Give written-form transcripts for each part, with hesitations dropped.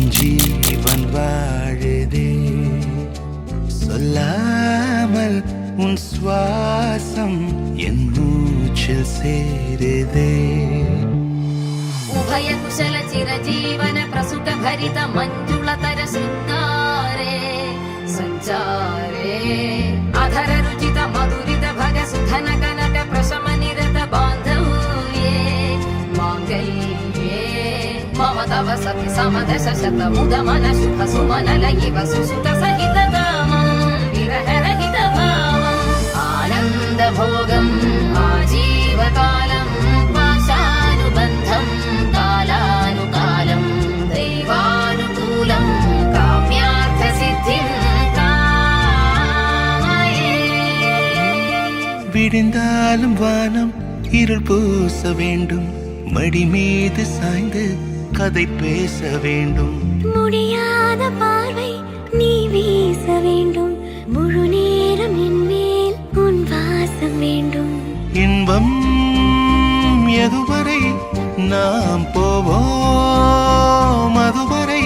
என் ஜீவன் வாழுதே. சொல்லாமல் உன் சுவாசம் என் மூச்சில் சேருதே. उभय कुशल चिरजीवन प्रसुख भरित मञ्जुलतर शृङ्गारे सञ्चारे अधर रुचित मधुरित भग सुधन कनक प्रशम निरत बान्धव्ये माङ्गल्ये मम तव सति समदश शत मुद मन शुभ सुमन लयिव सुसुत सहित कामं विरह रहित भावम् आनन्द भोगम् आजीवकालम् पाशानुबन्धम् விடிந்தாலும் வானம் இருள் பூச வேண்டும். மடி மீது சாய்ந்து கதை பேச வேண்டும். முடியாத பார்வை நீ வீச வேண்டும். முழு நேரம் என் மேல் உன் வாசம் வேண்டும். இன்பம் எதுவரை நாம் போவோம் அதுவரை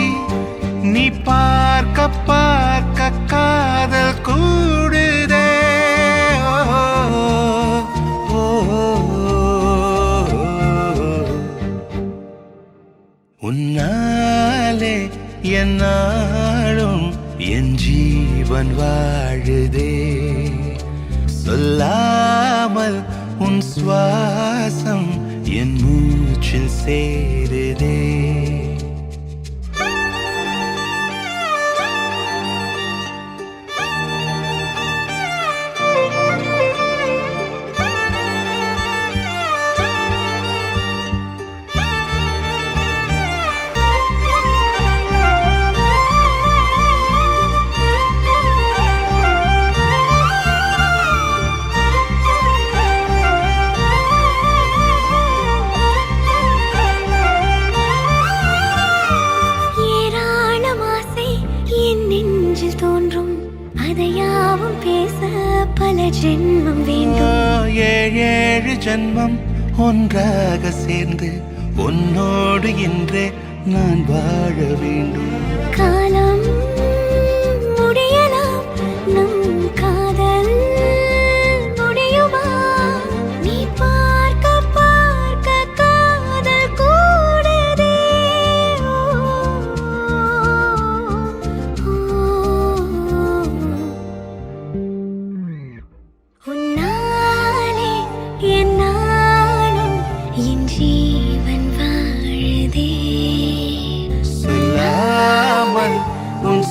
நீ பார்க்க பார்க்க காதல் கூடுதே. உன்னாலே என்னாலும் என் ஜீவன் வாழுதே. சொல்லாமல் உன் சுவாசம் என் மூச்சில் சேருதே. அதையாவும் பேச பல ஜென்மம் வேண்டும். ஏழு ஜென்மம் ஒன்றாக சேர்ந்து உன்னோடு இன்றே நான் வாழ வேண்டும். காலம் முடியலாம் நம் காதல் முடியுமா? நீ பார்க்க பார்க்க காதல் கூடுதே. உன்னாலே என்னாலும் என் ஜீவன் வாழுதே. சொல்லாமல் உன்